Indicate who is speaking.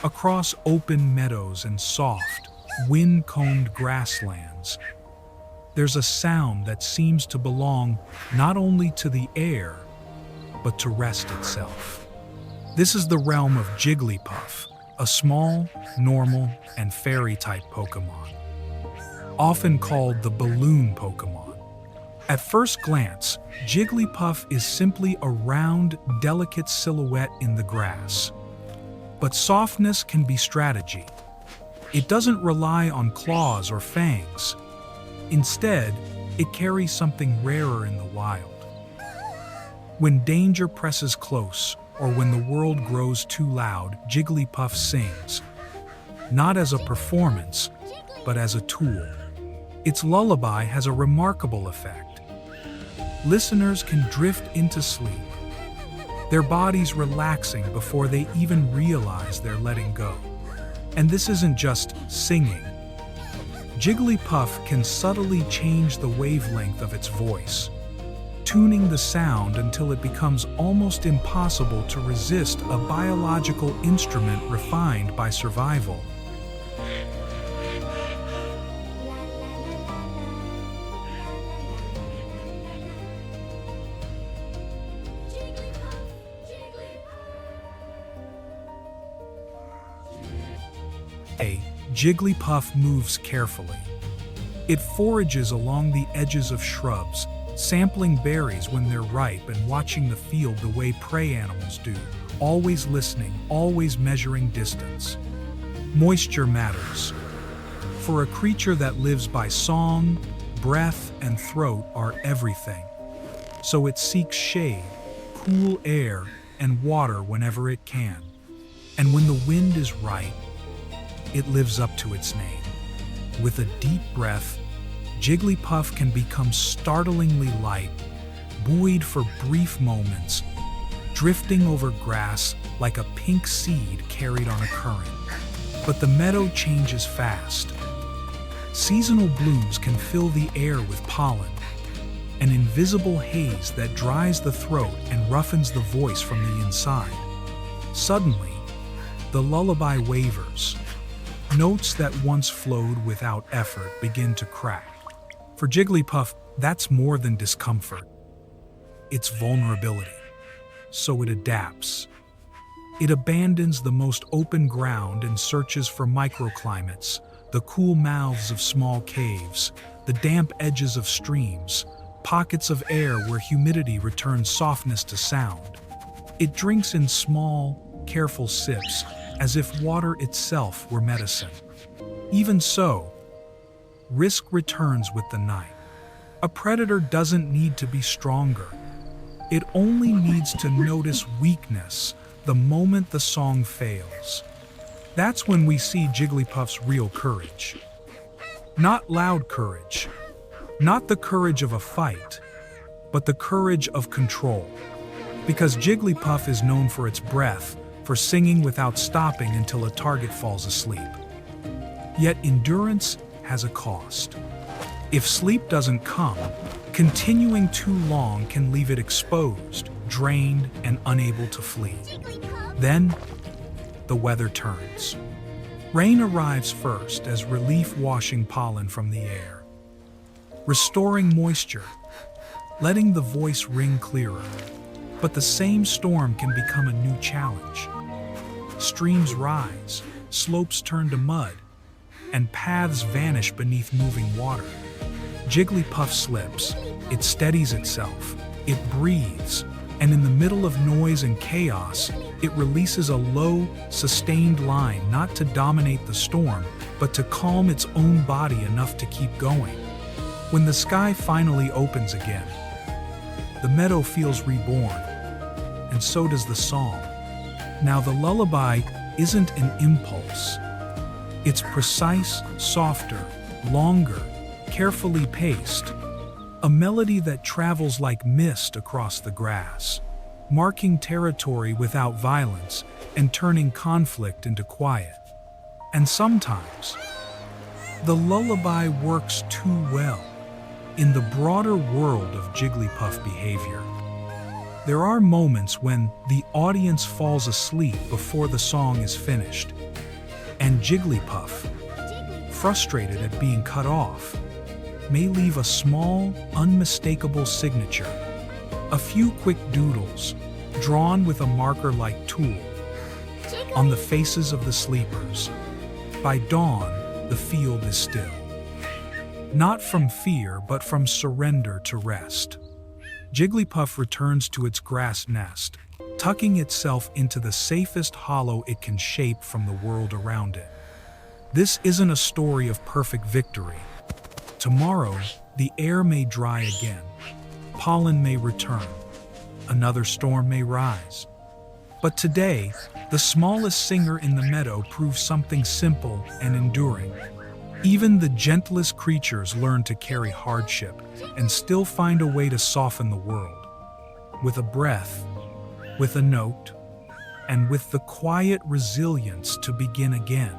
Speaker 1: Across open meadows and soft, wind-combed grasslands, there's a sound that seems to belong not only to the air, but to rest itself. This is the realm of Jigglypuff, a small, normal, and fairy-type Pokémon, often called the balloon Pokémon. At first glance, Jigglypuff is simply a round, delicate silhouette in the grass. But softness can be strategy. It doesn't rely on claws or fangs. Instead, it carries something rarer in the wild. When danger presses close, or when the world grows too loud, Jigglypuff sings, not as a performance, but as a tool. Its lullaby has a remarkable effect. Listeners can drift into sleep, their bodies relaxing before they even realize they're letting go. And this isn't just singing. Jigglypuff can subtly change the wavelength of its voice, tuning the sound until it becomes almost impossible to resist, a biological instrument refined by survival. Jigglypuff moves carefully. It forages along the edges of shrubs, sampling berries when they're ripe and watching the field the way prey animals do, always listening, always measuring distance. Moisture matters. For a creature that lives by song, breath, and throat are everything. So it seeks shade, cool air, and water whenever it can. And when the wind is right, it lives up to its name. With a deep breath, Jigglypuff can become startlingly light, buoyed for brief moments, drifting over grass like a pink seed carried on a current. But the meadow changes fast. Seasonal blooms can fill the air with pollen, an invisible haze that dries the throat and roughens the voice from the inside. Suddenly, the lullaby wavers. Notes that once flowed without effort begin to crack. For Jigglypuff, that's more than discomfort. It's vulnerability. So it adapts. It abandons the most open ground and searches for microclimates, the cool mouths of small caves, the damp edges of streams, pockets of air where humidity returns softness to sound. It drinks in small, careful sips, as if water itself were medicine. Even so, risk returns with the night. A predator doesn't need to be stronger. It only needs to notice weakness the moment the song fails. That's when we see Jigglypuff's real courage. Not loud courage, not the courage of a fight, but the courage of control. Because Jigglypuff is known for its breath, for singing without stopping until a target falls asleep. Yet endurance has a cost. If sleep doesn't come, continuing too long can leave it exposed, drained, and unable to flee. Then, the weather turns. Rain arrives first as relief, washing pollen from the air, restoring moisture, letting the voice ring clearer. But the same storm can become a new challenge. Streams rise, slopes turn to mud, and paths vanish beneath moving water. Jigglypuff slips, it steadies itself, it breathes, and in the middle of noise and chaos, it releases a low, sustained line not to dominate the storm, but to calm its own body enough to keep going. When the sky finally opens again, the meadow feels reborn, and so does the song. Now, the lullaby isn't an impulse. It's precise, softer, longer, carefully paced, a melody that travels like mist across the grass, marking territory without violence and turning conflict into quiet. And sometimes, the lullaby works too well. In the broader world of Jigglypuff behavior, there are moments when the audience falls asleep before the song is finished, And Jigglypuff, frustrated at being cut off, may leave a small, unmistakable signature. A few quick doodles, drawn with a marker-like tool, on the faces of the sleepers. By dawn, the field is still. Not from fear, but from surrender to rest. Jigglypuff returns to its grass nest, tucking itself into the safest hollow it can shape from the world around it. This isn't a story of perfect victory. Tomorrow, the air may dry again, pollen may return, another storm may rise. But today, the smallest singer in the meadow proves something simple and enduring. Even the gentlest creatures learn to carry hardship and still find a way to soften the world. With a breath, with a note, and with the quiet resilience to begin again.